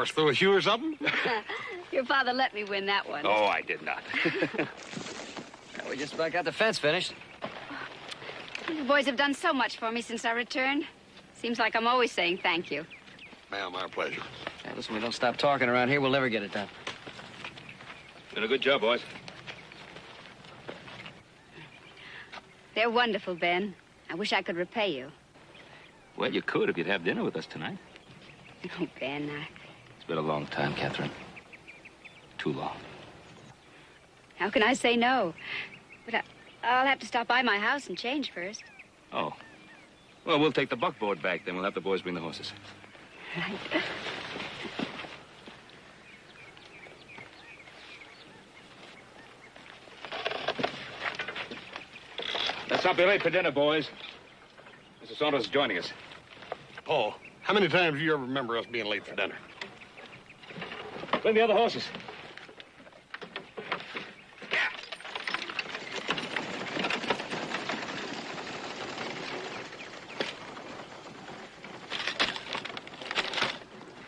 horse through a shoe or something? Your father let me win that one. Oh, I did not. We just about got the fence finished. You boys have done so much for me since I returned. Seems like I'm always saying thank you. Ma'am, our pleasure. Hey, listen, we don't stop talking around here, we'll never get it done. Done a good job, boys. They're wonderful, Ben. I wish I could repay you. Well, you could if you'd have dinner with us tonight. Oh, Ben, It's been a long time, Catherine. Too long. how can I say no? But I'll have to stop by my house and change first. Oh. Well, we'll take the buckboard back, then we'll have the boys bring the horses. Right. Let's not be late for dinner, boys. Mrs. Saunders is joining us. Paul, how many times do you ever remember us being late for dinner? Bring the other horses.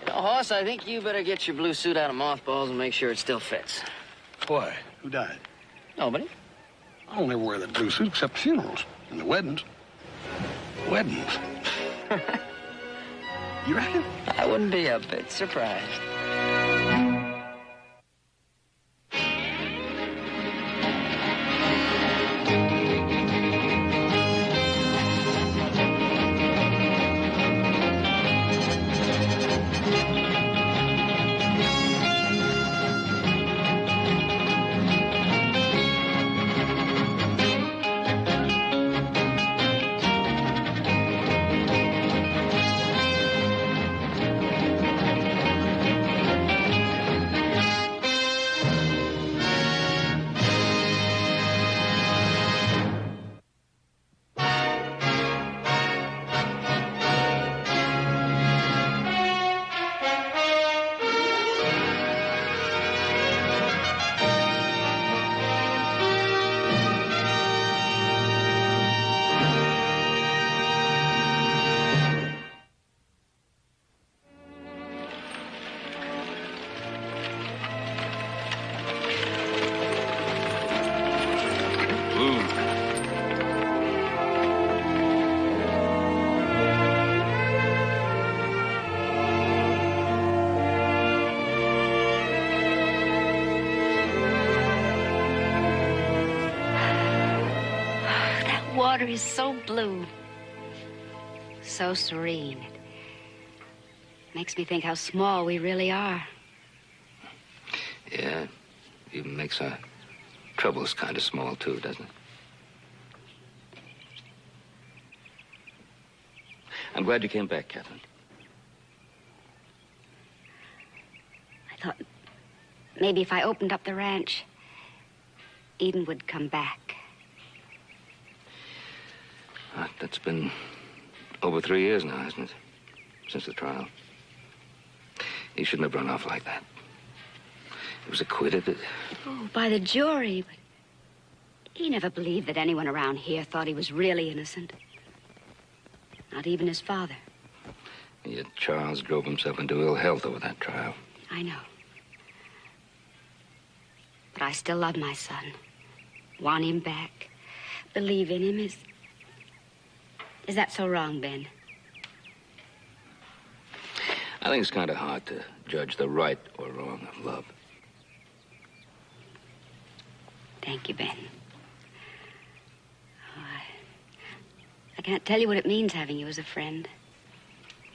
You know, Hoss, I think you better get your blue suit out of mothballs and make sure it still fits. Why? Who died? Nobody. I don't ever wear that blue suit except funerals and the weddings. Weddings? You reckon? I wouldn't be a bit surprised. Water is so blue, so serene. It makes me think how small we really are. Yeah, even makes our troubles kind of small, too, doesn't it? I'm glad you came back, Catherine. I thought maybe if I opened up the ranch, Eden would come back. That's been over 3 years now, hasn't it? Since the trial. He shouldn't have run off like that. He was acquitted. Oh, by the jury, but he never believed that anyone around here thought he was really innocent. Not even his father. Yet Charles drove himself into ill health over that trial. I know. But I still love my son. Want him back. Believe in him. Is that so wrong, Ben? I think it's kind of hard to judge the right or wrong of love. Thank you, Ben. Oh, I can't tell you what it means having you as a friend.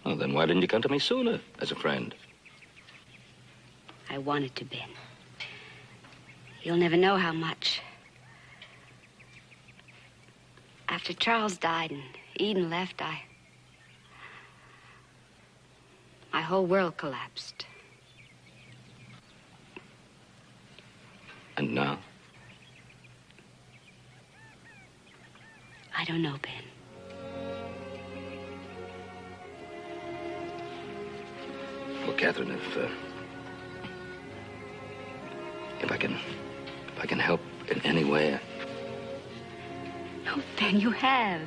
Well, then why didn't you come to me sooner as a friend? I wanted to, Ben. You'll never know how much. After Charles died and Eden left, my whole world collapsed. And now? I don't know, Ben. Well, Catherine, if I can help in any way. No, Ben, you have.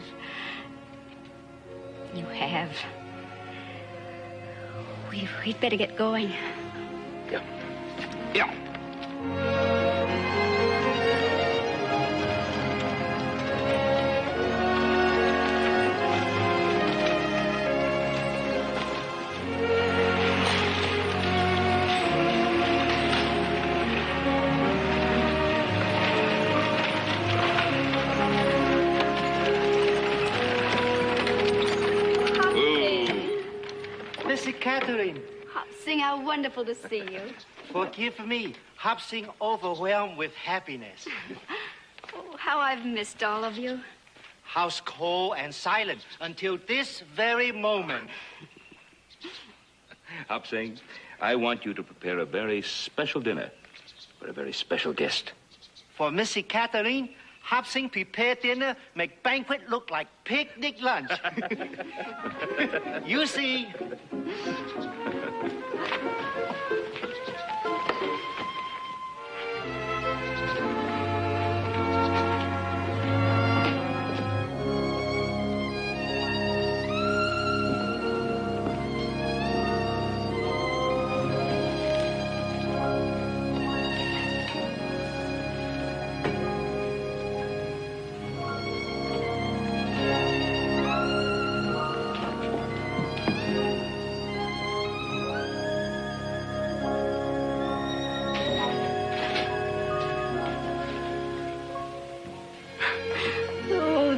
You have. We'd better get going. Yeah. Yeah. Missy Katherine, Hopsing, how wonderful to see you. forgive me. Hopsing overwhelmed with happiness. Oh, how I've missed all of you. House cold and silent until this very moment. Hopsing, I want you to prepare a very special dinner for a very special guest. For Missy Katherine, Hopsing prepared dinner, make banquet look like picnic lunch. You see.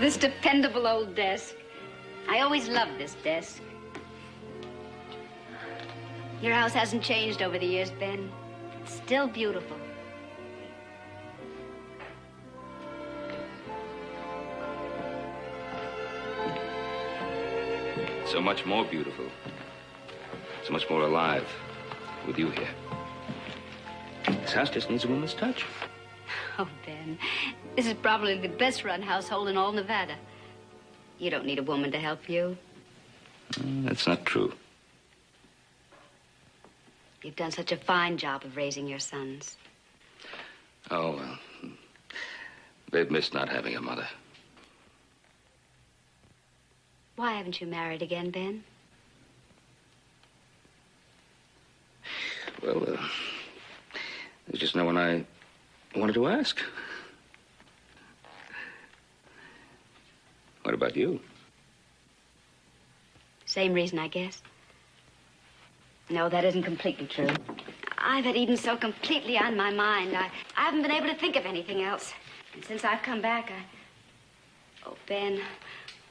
This dependable old desk. I always loved this desk. Your house hasn't changed over the years, Ben. It's still beautiful. So much more beautiful. So much more alive with you here. This house just needs a woman's touch. Oh, Ben, this is probably the best-run household in all Nevada. You don't need a woman to help you. That's not true. You've done such a fine job of raising your sons. Oh, well, they've missed not having a mother. Why haven't you married again, Ben? Well, there's just no one I wanted to ask. What about you? Same reason, I guess. No, that isn't completely true. I've had Eden so completely on my mind. I haven't been able to think of anything else. And since I've come back, Oh, Ben,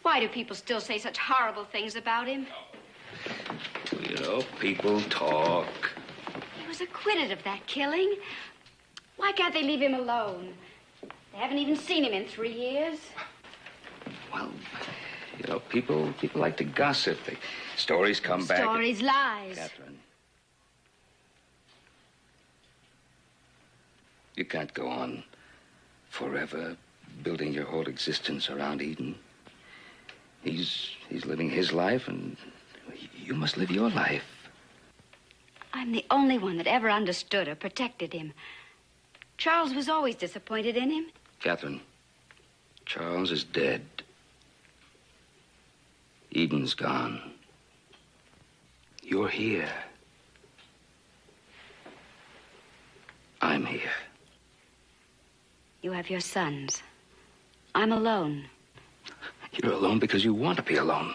why do people still say such horrible things about him? Well, you know, people talk. He was acquitted of that killing. Why can't they leave him alone? They haven't even seen him in 3 years. Well, you know, people like to gossip. The stories come back. Stories, lies. Katherine. You can't go on forever building your whole existence around Eden. He's living his life, and you must live your life. I'm the only one that ever understood or protected him. Charles was always disappointed in him. Katherine, Charles is dead. Eden's gone. You're here. I'm here. You have your sons. I'm alone. You're alone because you want to be alone.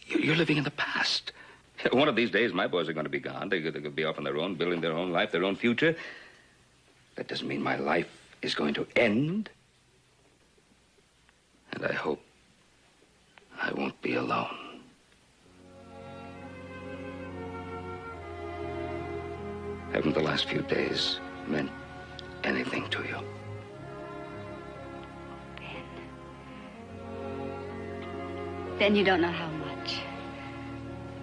You're living in the past. One of these days, my boys are going to be gone. They're going to be off on their own, building their own life, their own future. That doesn't mean my life is going to end. And I hope I won't be alone. Haven't the last few days meant anything to you? Ben, you don't know how much.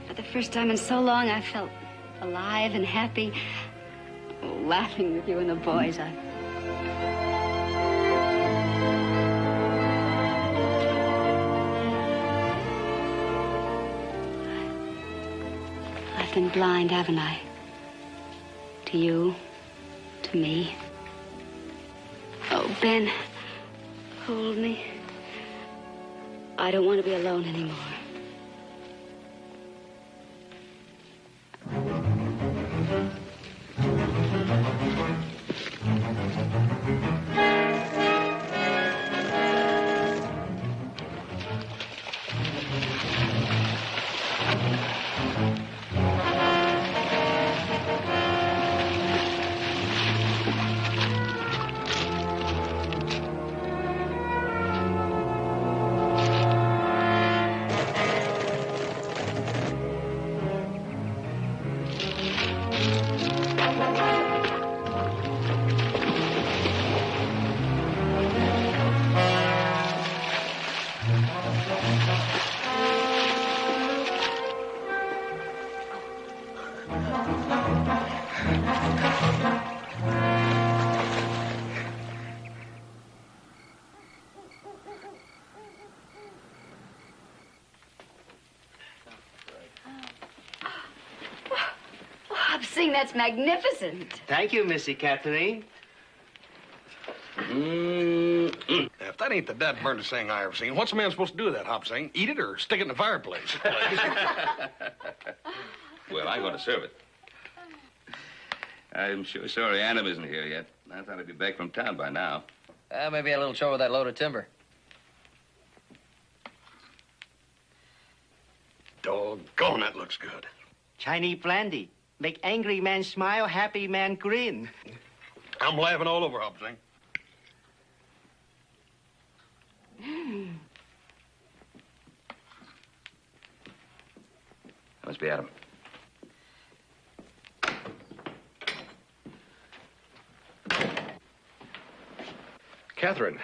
For the first time in so long, I felt alive and happy. Oh, laughing with you and the boys. I've been blind, haven't I? To you, to me. Oh, Ben, hold me. I don't want to be alone anymore. Sing, that's magnificent. Thank you, Missy Katherine. If that ain't the dead burntest thing I ever seen, what's a man supposed to do with that hop sing? Eat it or stick it in the fireplace? Well, I'm going to serve it. I'm sure sorry Adam isn't here yet. I thought he'd be back from town by now. Maybe a little trouble with that load of timber. Doggone, that looks good. Chinese brandy. Make angry man smile, happy man grin. I'm laughing all over, hop sing. That must be Adam. Catherine.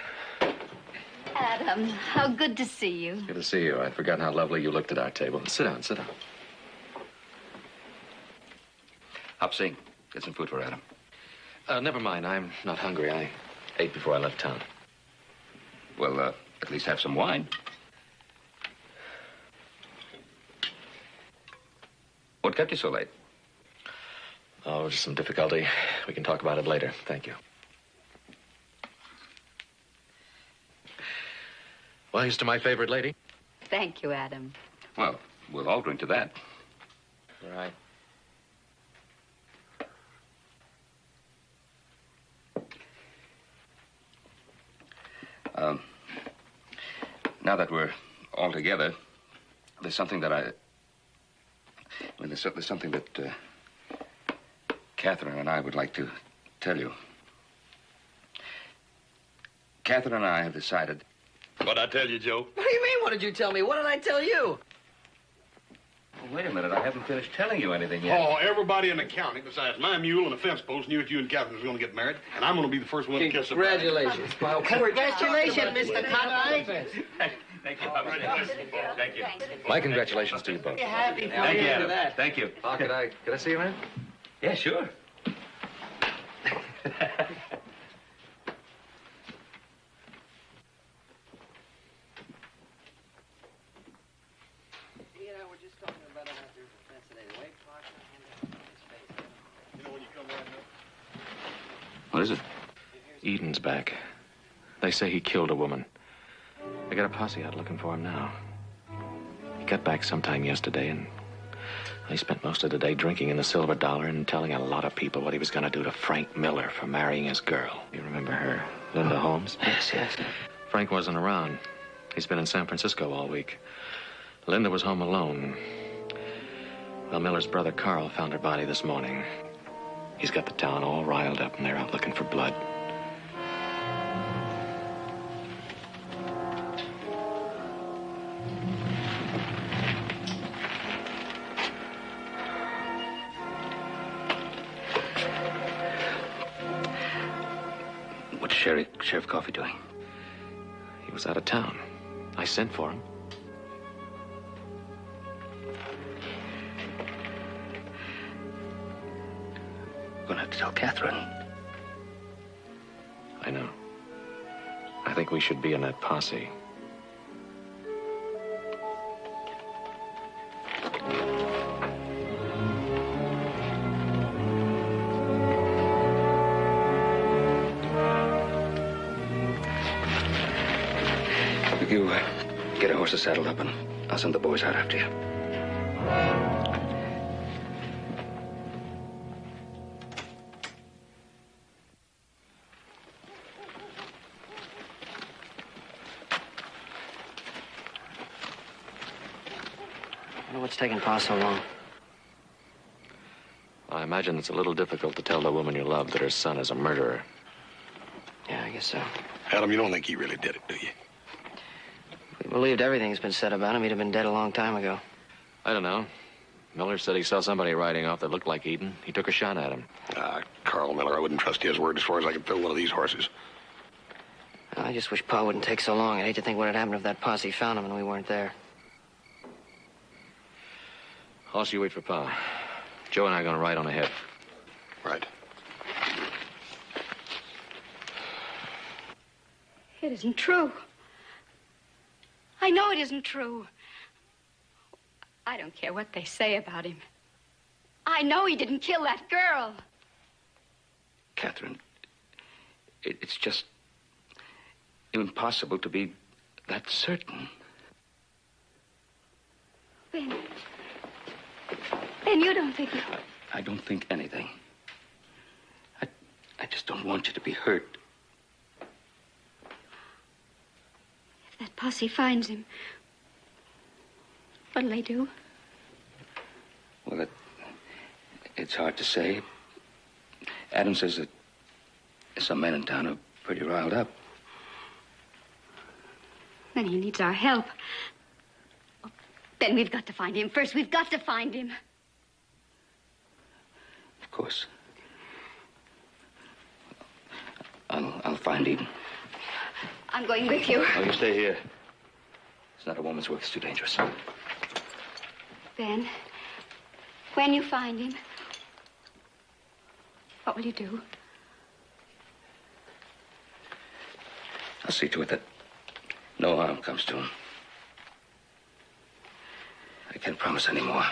Adam, how good to see you. Good to see you. I'd forgotten how lovely you looked at our table. Sit down, sit down. Hop Sing, get some food for Adam. Never mind. I'm not hungry. I ate before I left town. Well, at least have some wine. What kept you so late? Oh, just some difficulty. We can talk about it later. Thank you. Well, here's to my favorite lady. Thank you, Adam. Well, we'll all drink to that. Right. Now that we're all together, there's something that there's something that Catherine and I would like to tell you. Catherine and I have decided... What'd I tell you, Joe? What do you mean, what did you tell me? What did I tell you? Oh, wait a minute, I haven't finished telling you anything yet. Oh, everybody in the county, besides my mule and the fence post, knew that you and Catherine was going to get married, and I'm going to be the first one to kiss her. Congratulations, Paul. Congratulations, Mr. Cartwright. Thank you. Thank you. My congratulations to you both. Happy for Thank you, you. Adam. Thank you. Oh, could I see you, man? Yeah, sure. What is it? Eden's back. They say he killed a woman. They got a posse out looking for him now. He got back sometime yesterday, and he spent most of the day drinking in the Silver Dollar and telling a lot of people what he was going to do to Frank Miller for marrying his girl. You remember her, Linda Holmes? Yes, yes. Frank wasn't around. He's been in San Francisco all week. Linda was home alone. Well, Miller's brother Carl found her body this morning. He's got the town all riled up, and they're out looking for blood. What's Sheriff Coffey doing? He was out of town. I sent for him. We're gonna have to tell Catherine. I know. I think we should be in that posse. You get a horse saddled up, and I'll send the boys out after you. What's taking Pa so long? I imagine it's a little difficult to tell the woman you love that her son is a murderer. Yeah, I guess so. Adam, you don't think he really did it, do you? If we believed everything's been said about him, he'd have been dead a long time ago. I don't know. Miller said he saw somebody riding off that looked like Eden. He took a shot at him. Carl Miller, I wouldn't trust his word as far as I could fill one of these horses. I just wish Pa wouldn't take so long. I'd hate to think what had happened if that posse found him and we weren't there. Also, you wait for Pa. Joe and I are going to ride on ahead. Right. It isn't true. I know it isn't true. I don't care what they say about him. I know he didn't kill that girl. Catherine, it's just impossible to be that certain. Ben, you don't think it... I don't think anything. I just don't want you to be hurt. If that posse finds him, what'll they do? Well, it's hard to say. Adam says that some men in town are pretty riled up. Then he needs our help. Oh, Ben, we've got to find him first. We've got to find him. Of course. I'll find him. I'm going with you. Oh, you stay here. It's not a woman's work. It's too dangerous. Ben, when you find him, what will you do? I'll see to it that no harm comes to him. I can't promise any more.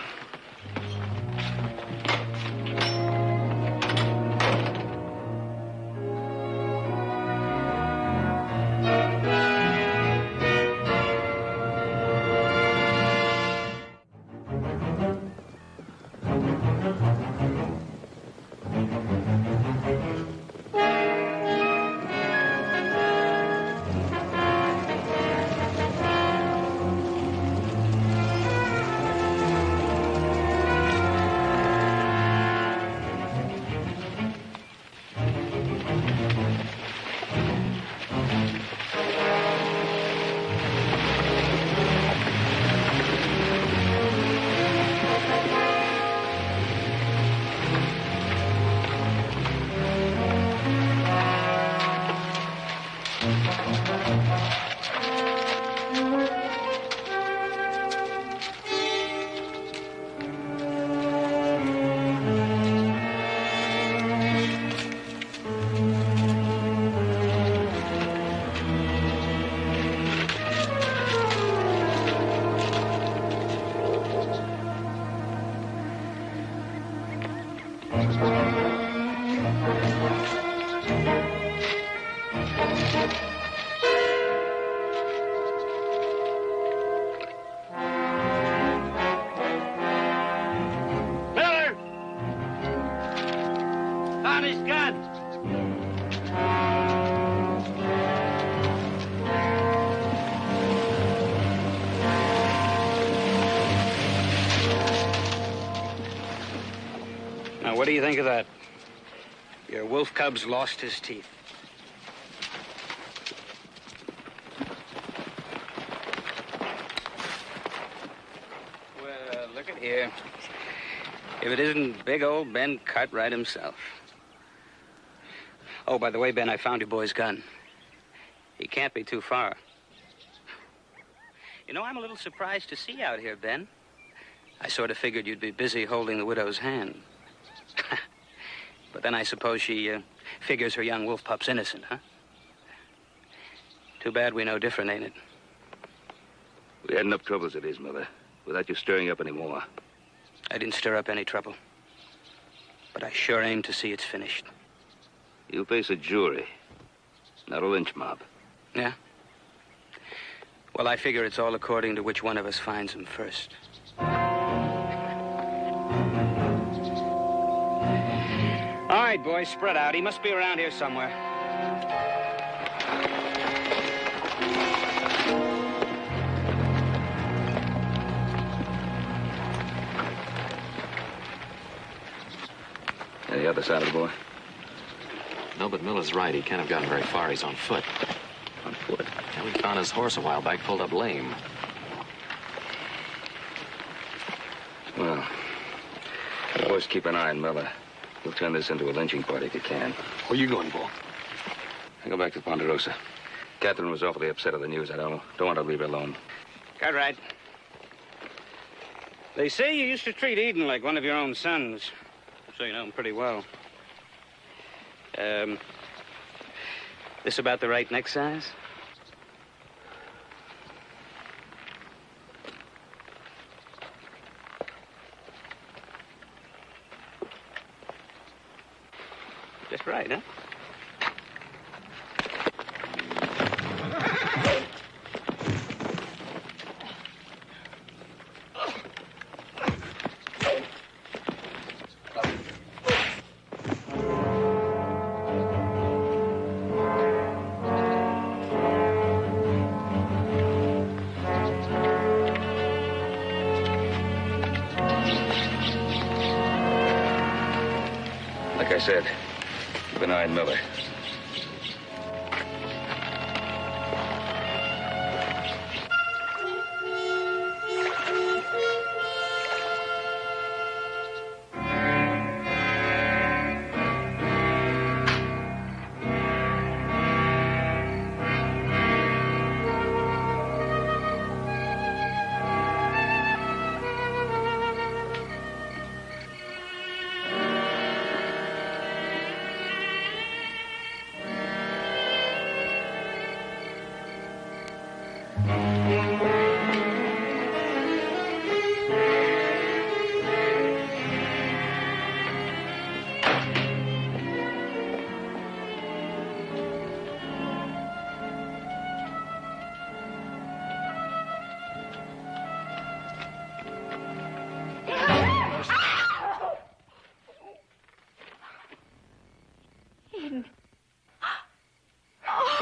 What do you think of that? Your wolf cub's lost his teeth. Well, look at here. If it isn't big old Ben Cartwright himself. Oh, by the way, Ben, I found your boy's gun. He can't be too far. You know, I'm a little surprised to see you out here, Ben. I sort of figured you'd be busy holding the widow's hand. But then I suppose she figures her young wolf pup's innocent, huh? Too bad we know different, ain't it? We had enough trouble as it is, Mother, without you stirring up any more. I didn't stir up any trouble. But I sure aim to see it's finished. You face a jury, not a lynch mob. Yeah? Well, I figure it's all according to which one of us finds him first. All right, boys, spread out. He must be around here somewhere. And the other side of the boy? No, but Miller's right. He can't have gotten very far. He's on foot. On foot? Yeah, we found his horse a while back, pulled up lame. Well, always keep an eye on Miller. We'll turn this into a lynching party if you can. Where you going, Paul? I go back to Ponderosa. Catherine was awfully upset at the news. I don't want to leave her alone. Cartwright. They say you used to treat Eden like one of your own sons. So you know him pretty well. This about the right neck size? right, huh? Like I said, keep an eye on Miller.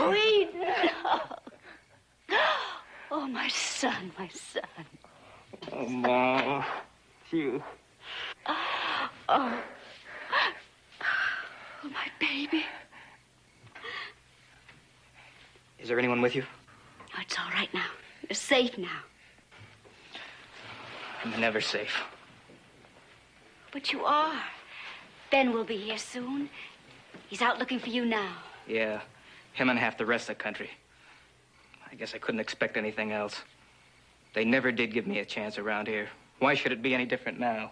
Oh, Eden. Oh, my son, my son. Oh, Mom. You. Oh, my baby. Is there anyone with you? Oh, it's all right now. You're safe now. I'm never safe. But you are. Ben will be here soon. He's out looking for you now. Yeah, him and half the rest of the country. I guess I couldn't expect anything else. They never did give me a chance around here. Why should it be any different now?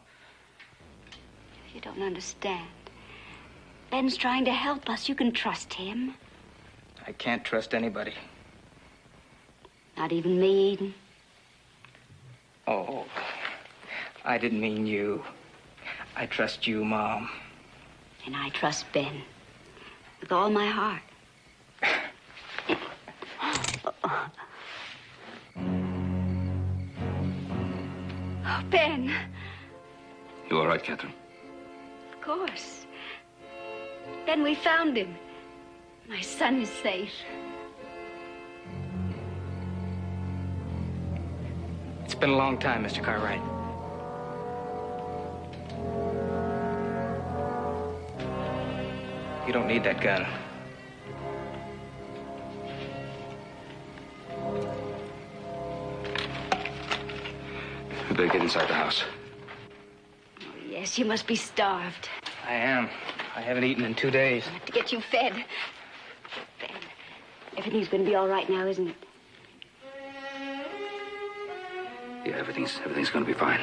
You don't understand. Ben's trying to help us. You can trust him. I can't trust anybody. Not even me, Eden. Oh, I didn't mean you. I trust you, Mom. And I trust Ben. With all my heart. Oh, Ben. You all right, Catherine? Of course. Ben, we found him. My son is safe. It's been a long time, Mr. Cartwright. You don't need that gun. We better get inside the house. Oh, yes, you must be starved. I am. I haven't eaten in 2 days. I have to get you fed. Ben, everything's going to be all right now, isn't it? Yeah, everything's going to be fine.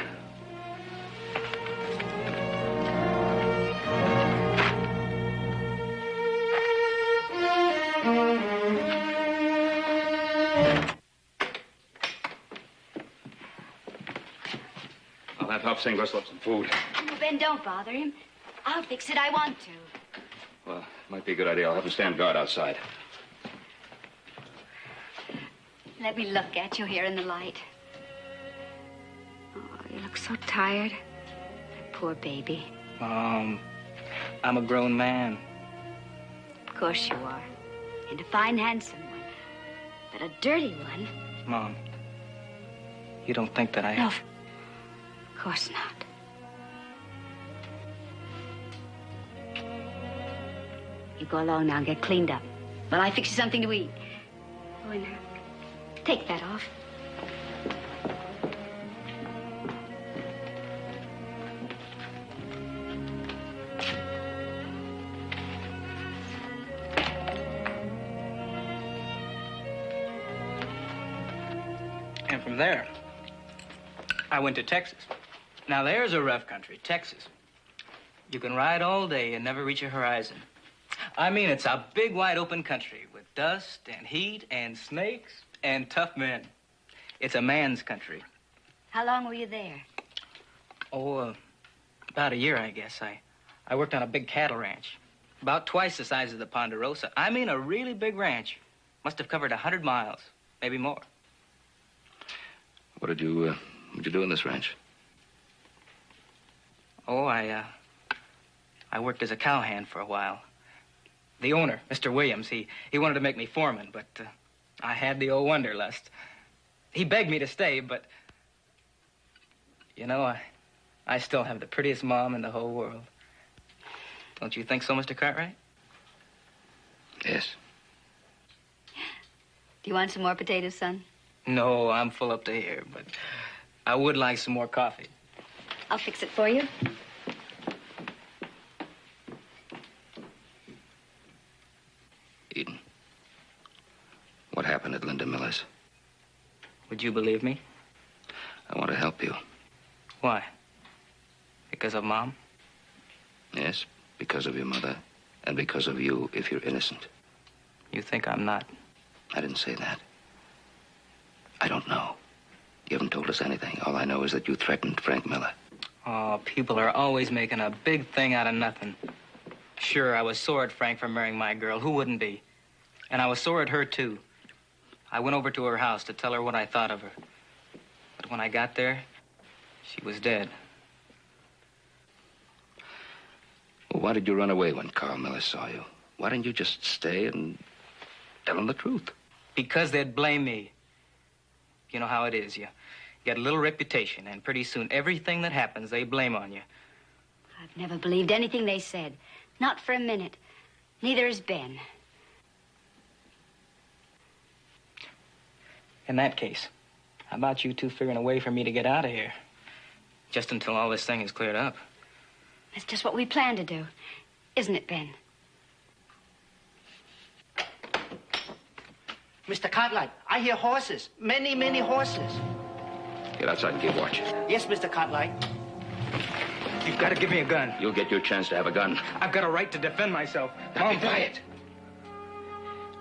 I'll have Hop Sing rustle up some food. Oh, Ben, don't bother him. I'll fix it. I want to. Well, might be a good idea. I'll have him stand guard outside. Let me look at you here in the light. Oh, you look so tired. Poor baby. Mom, I'm a grown man. Of course you are. And a fine, handsome one. But a dirty one. Mom, you don't think that I... No, of course not. You go along now and get cleaned up. While I fix you something to eat. Go in there. Take that off. And from there, I went to Texas. Now, there's a rough country, Texas. You can ride all day and never reach a horizon. I mean, it's a big, wide open country with dust and heat and snakes and tough men. It's a man's country. How long were you there? Oh, about a year, I guess. I worked on a big cattle ranch. About twice the size of the Ponderosa. I mean, a really big ranch. Must have covered 100 miles, maybe more. What'd you do in this ranch? Oh, I worked as a cowhand for a while. The owner, Mr. Williams, he wanted to make me foreman, but I had the old wanderlust. He begged me to stay, but, you know, I still have the prettiest mom in the whole world. Don't you think so, Mr. Cartwright? Yes. Do you want some more potatoes, son? No, I'm full up to here, but I would like some more coffee. I'll fix it for you. Eden, what happened at Linda Miller's? Would you believe me? I want to help you. Why? Because of Mom? Yes, because of your mother, and because of you, if you're innocent. You think I'm not? I didn't say that. I don't know. You haven't told us anything. All I know is that you threatened Frank Miller. Oh, people are always making a big thing out of nothing. Sure, I was sore at Frank for marrying my girl. Who wouldn't be? And I was sore at her, too. I went over to her house to tell her what I thought of her. But when I got there, she was dead. Well, why did you run away when Carl Miller saw you? Why didn't you just stay and tell him the truth? Because they'd blame me. You know how it is. You get a little reputation, and pretty soon everything that happens, they blame on you. I've never believed anything they said. Not for a minute. Neither has Ben. In that case, how about you two figuring a way for me to get out of here? Just until all this thing is cleared up. That's just what we plan to do. Isn't it, Ben? Mr. Cartwright, I hear horses. Many, many horses. Get outside and keep watch. Yes, Mr. Cartwright. You've got to give me a gun. You'll get your chance to have a gun. I've got a right to defend myself. Now be quiet.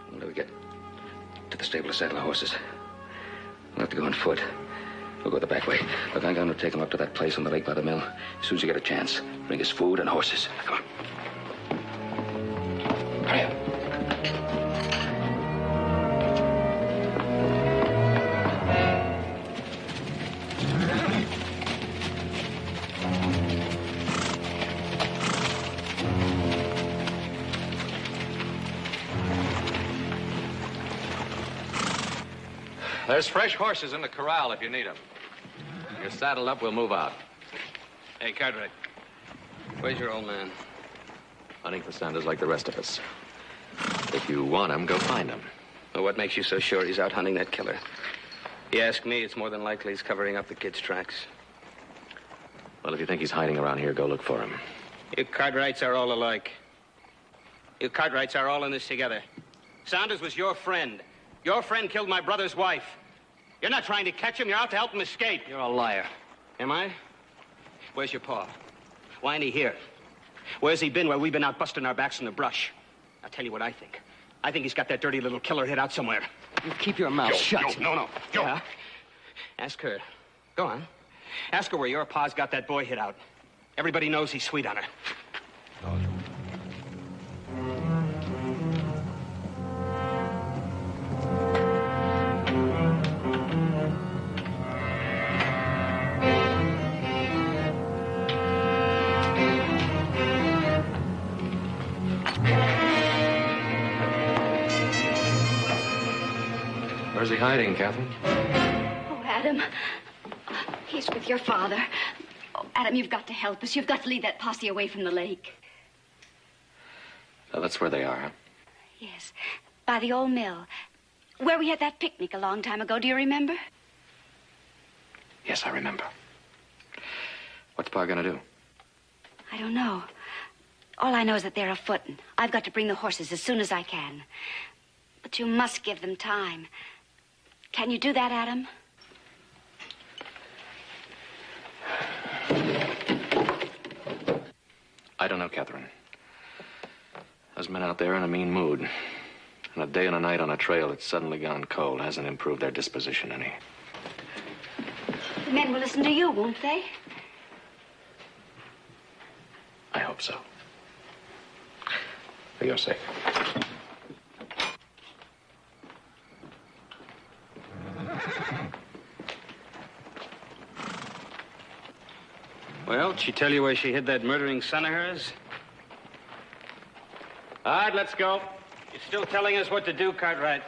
When do we get to the stable to saddle the horses? We'll have to go on foot. We'll go the back way. Look, I'm going to take him up to that place on the lake by the mill. As soon as you get a chance, bring us food and horses. Come on. Hurry up. There's fresh horses in the corral if you need them. You're saddled up, we'll move out. Hey, Cartwright. Where's your old man? Hunting for Sanders like the rest of us. If you want him, go find him. Well, what makes you so sure he's out hunting that killer? You ask me, it's more than likely he's covering up the kid's tracks. Well, if you think he's hiding around here, go look for him. You Cartwrights are all alike. You Cartwrights are all in this together. Saunders was your friend. Your friend killed my brother's wife. You're not trying to catch him. You're out to help him escape. You're a liar. Am I? Where's your pa? Why ain't he here? Where's he been while we've been out busting our backs in the brush? I'll tell you what I think. I think he's got that dirty little killer hid out somewhere. You keep your mouth shut. No. Joe. Yeah? Ask her. Go on. Ask her where your pa's got that boy hid out. Everybody knows he's sweet on her. Where's he hiding, Catherine? Oh, Adam. He's with your father. Oh, Adam, you've got to help us. You've got to lead that posse away from the lake. Oh, that's where they are, huh? Yes, by the old mill. Where we had that picnic a long time ago. Do you remember? Yes, I remember. What's Pa gonna do? I don't know. All I know is that they're afoot, and I've got to bring the horses as soon as I can. But you must give them time. Can you do that, Adam? I don't know, Catherine. Those men out there in a mean mood. And a day and a night on a trail that's suddenly gone cold hasn't improved their disposition any. The men will listen to you, won't they? I hope so. For your sake. Well, did she tell you where she hid that murdering son of hers? All right, let's go. You're still telling us what to do, Cartwright.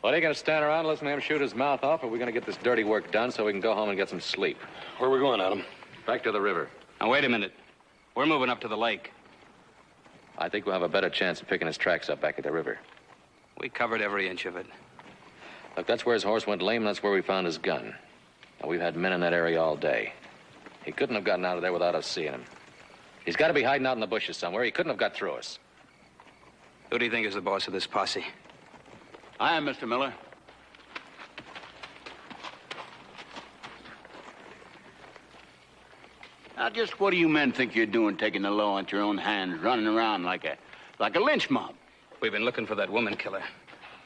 Well, are you going to stand around and listen to him shoot his mouth off, or are we going to get this dirty work done so we can go home and get some sleep? Where are we going, Adam? Back to the river. Now, wait a minute. We're moving up to the lake. I think we'll have a better chance of picking his tracks up back at the river. We covered every inch of it. Look, that's where his horse went lame, and that's where we found his gun. Now, we've had men in that area all day. He couldn't have gotten out of there without us seeing him. He's got to be hiding out in the bushes somewhere. He couldn't have got through us. Who do you think is the boss of this posse? I am, Mr. Miller. Now, just what do you men think you're doing, taking the law into your own hands, running around like a lynch mob? We've been looking for that woman killer.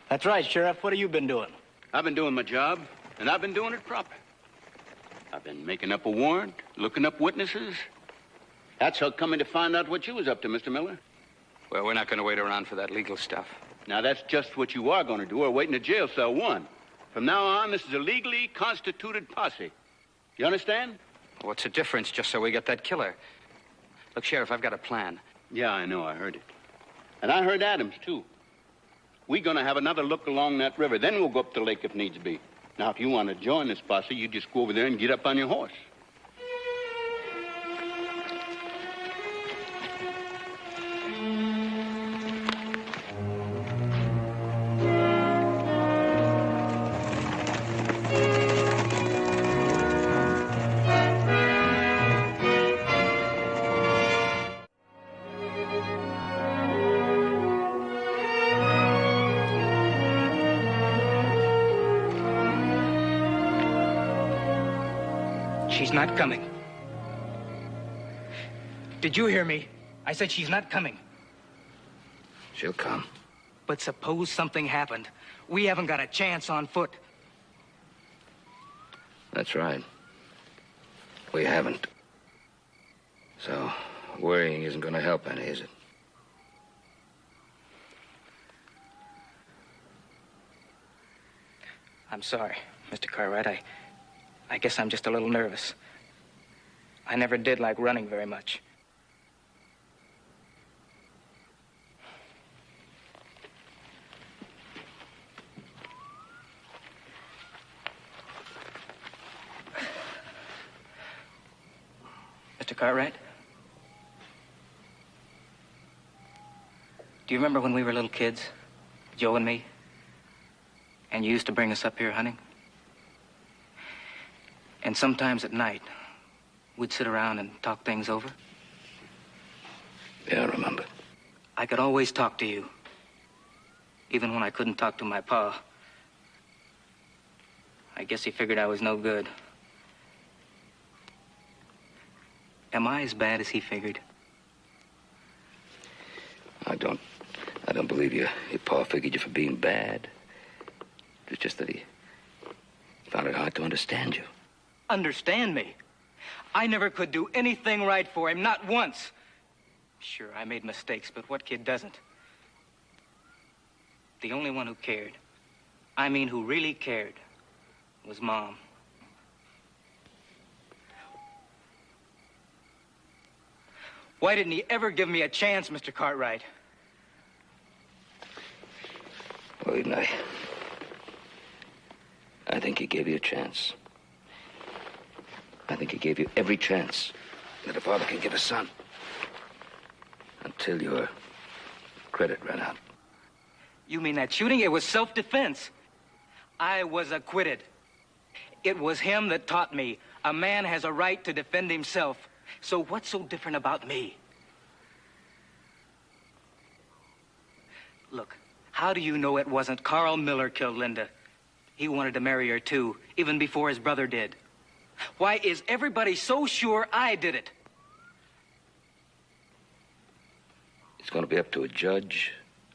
That's right, Sheriff. What have you been doing? I've been doing my job, and I've been doing it proper. I've been making up a warrant, looking up witnesses. That's how coming to find out what you was up to, Mr. Miller. Well, we're not going to wait around for that legal stuff. Now, that's just what you are going to do, or wait in a jail cell 1. From now on, this is a legally constituted posse. You understand? What's the difference, just so we get that killer? Look, Sheriff, I've got a plan. Yeah, I know. I heard it. And I heard Adams, too. We're going to have another look along that river. Then we'll go up the lake if needs be. Now, if you want to join this posse, you just go over there and get up on your horse. She's not coming. Did you hear me? I said she's not coming. She'll come. But suppose something happened. We haven't got a chance on foot. That's right. We haven't. So, worrying isn't going to help any, is it? I'm sorry, Mr. Cartwright. I guess I'm just a little nervous. I never did like running very much. Mr. Cartwright? Do you remember when we were little kids, Joe and me? And you used to bring us up here hunting? And sometimes at night, we'd sit around and talk things over. Yeah, I remember. I could always talk to you, even when I couldn't talk to my pa. I guess he figured I was no good. Am I as bad as he figured? I don't believe your pa figured you for being bad. It's just that he found it hard to understand you. Understand me? I never could do anything right for him, not once. Sure, I made mistakes, but what kid doesn't? The only one who cared, I mean who really cared, was Mom. Why didn't he ever give me a chance, Mr. Cartwright? Well, Eden, I think he gave you a chance. I think he gave you every chance that a father can give a son. Until your credit ran out. You mean that shooting? It was self-defense. I was acquitted. It was him that taught me a man has a right to defend himself. So what's so different about me? Look, how do you know it wasn't Carl Miller killed Linda? He wanted to marry her too, even before his brother did. Why is everybody so sure I did it? It's going to be up to a judge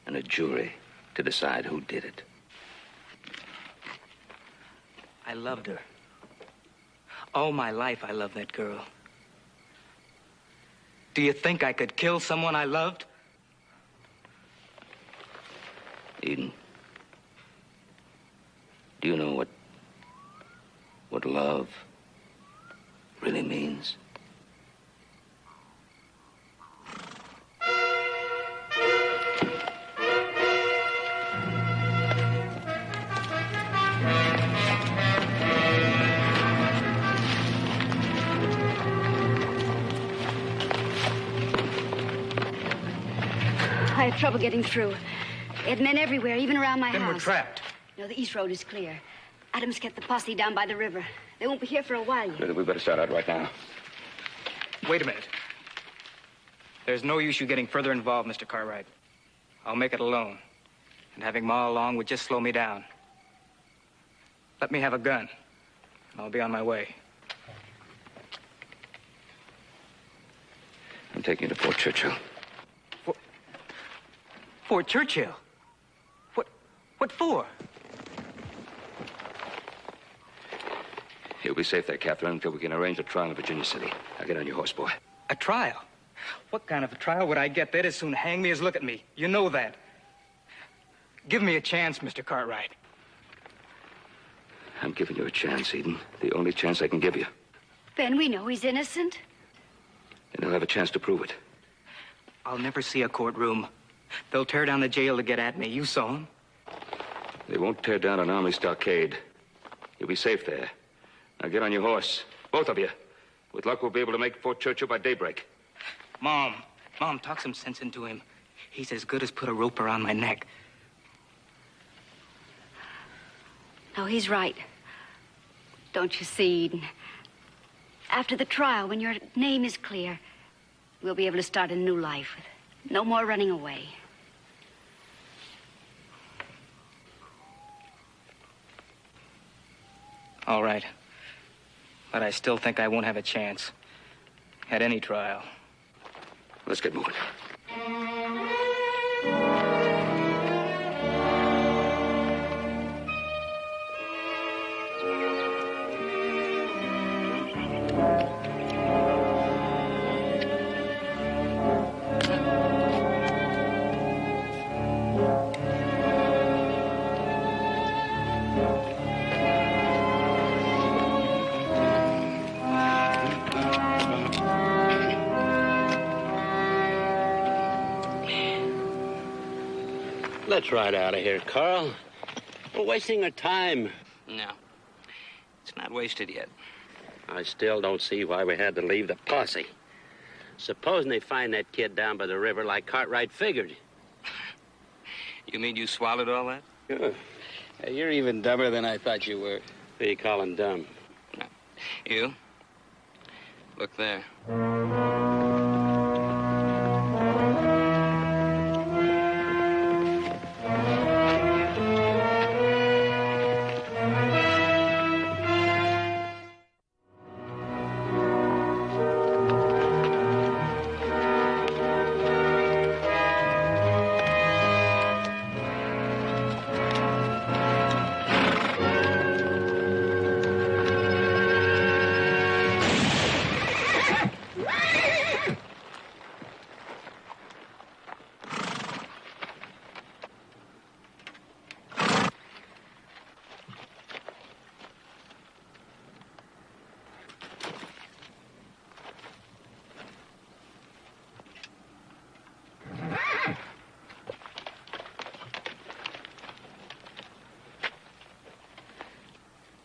and a jury to decide who did it. I loved her. All my life, I loved that girl. Do you think I could kill someone I loved? Eden, do you know what love really means? I had trouble getting through. They had men everywhere, even around my Then house. we're trapped. No, the east road is clear. Adams kept the posse down by the river. They won't be here for a while yet. We better start out right now. Wait a minute. There's no use you getting further involved, Mr. Cartwright. I'll make it alone. And having Ma along would just slow me down. Let me have a gun, and I'll be on my way. I'm taking you to Fort Churchill. Fort Churchill? What for? You'll be safe there, Catherine, until we can arrange a trial in Virginia City. Now get on your horse, boy. A trial? What kind of a trial would I get? They'd as soon hang me as look at me. You know that. Give me a chance, Mr. Cartwright. I'm giving you a chance, Eden. The only chance I can give you. Ben, we know he's innocent. And you'll have a chance to prove it. I'll never see a courtroom. They'll tear down the jail to get at me. You saw them. They won't tear down an army stockade. You'll be safe there. Now get on your horse. Both of you. With luck, we'll be able to make Fort Churchill by daybreak. Mom, talk some sense into him. He's as good as put a rope around my neck. No, he's right. Don't you see, Eden? After the trial, when your name is clear, we'll be able to start a new life with no more running away. All right. But I still think I won't have a chance at any trial. Let's get moving. Let's ride out of here, Carl. We're wasting our time. No. It's not wasted yet. I still don't see why we had to leave the posse. Supposing they find that kid down by the river like Cartwright figured. You mean you swallowed all that? Sure. Hey, you're even dumber than I thought you were. Who you calling dumb? No. You? Look there.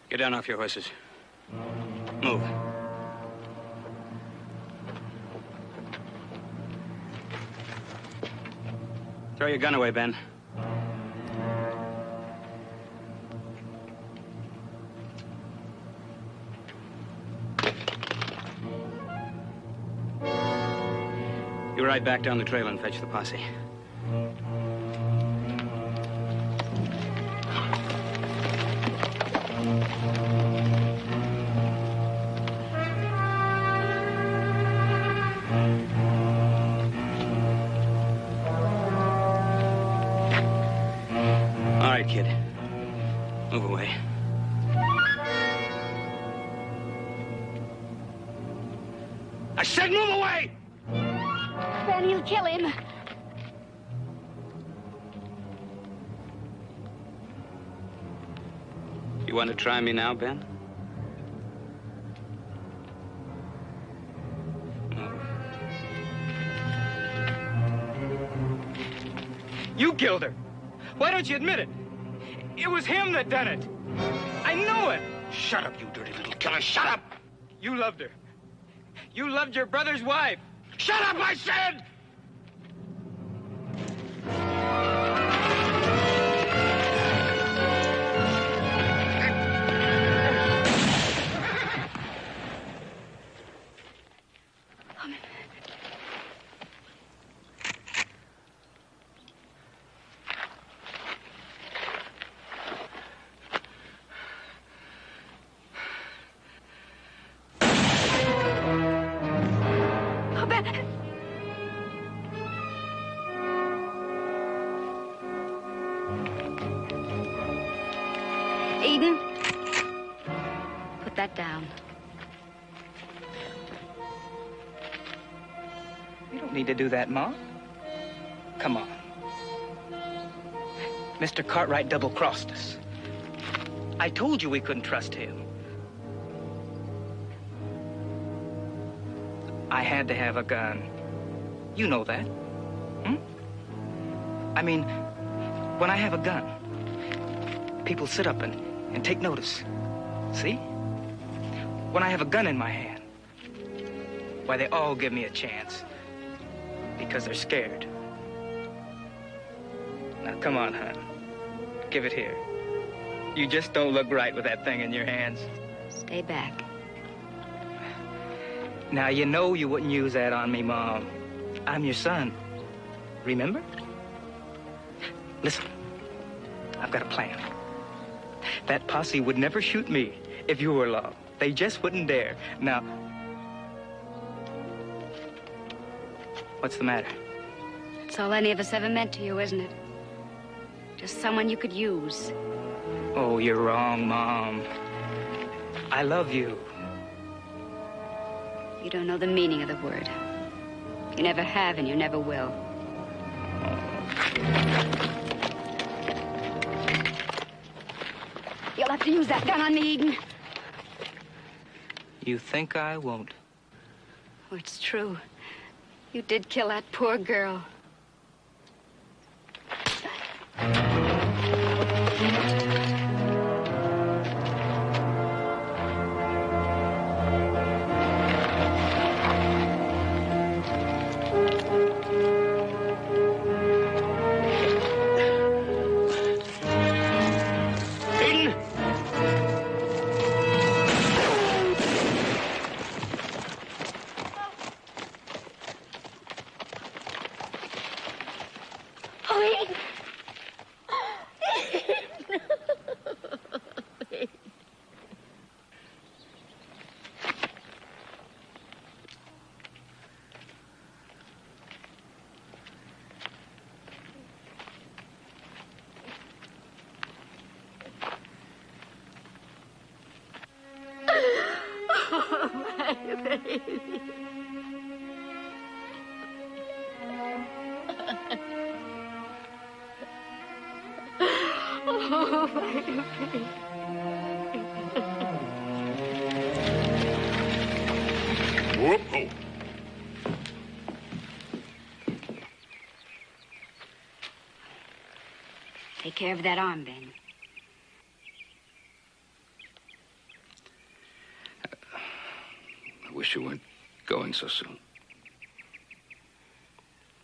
Get down off your horses. Move. Throw your gun away, Ben. You ride back down the trail and fetch the posse. All right, kid. Move away. I said move away! Ben, he'll kill him. You want to try me now, Ben? You killed her. Why don't you admit it? It was him that done it. I know it. Shut up, you dirty little killer. Shut up! You loved her. You loved your brother's wife. Shut up, I said! Eden, put that down. You don't need to do that, Ma. Come on. Mr. Cartwright double-crossed us. I told you we couldn't trust him. I had to have a gun. You know that. I mean, when I have a gun, people sit up and take notice. See? When I have a gun in my hand, why, they all give me a chance. Because they're scared. Now, come on, hon. Give it here. You just don't look right with that thing in your hands. Stay back. Now, you know you wouldn't use that on me, Mom. I'm your son. Remember? Listen, I've got a plan. That posse would never shoot me if you were along. They just wouldn't dare. Now, what's the matter? It's all any of us ever meant to you, isn't it? Just someone you could use. Oh, you're wrong, Mom. I love you. You don't know the meaning of the word. You never have and you never will. You'll have to use that gun on me, Eden. You think I won't? Oh, it's true. You did kill that poor girl. Whoop-oh. Take care of that arm, Ben. I wish you weren't going so soon.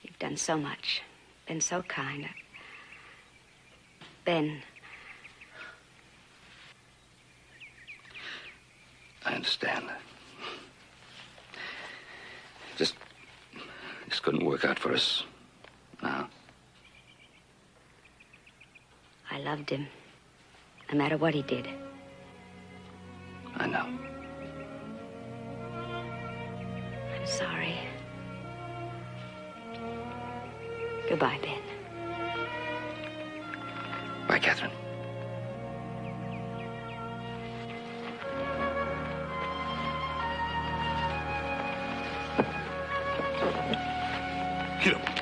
You've done so much. Been so kind. Ben. I understand. Just couldn't work out for us now. I loved him, no matter what he did. I know. I'm sorry. Goodbye, Ben. Bye, Catherine. Get up.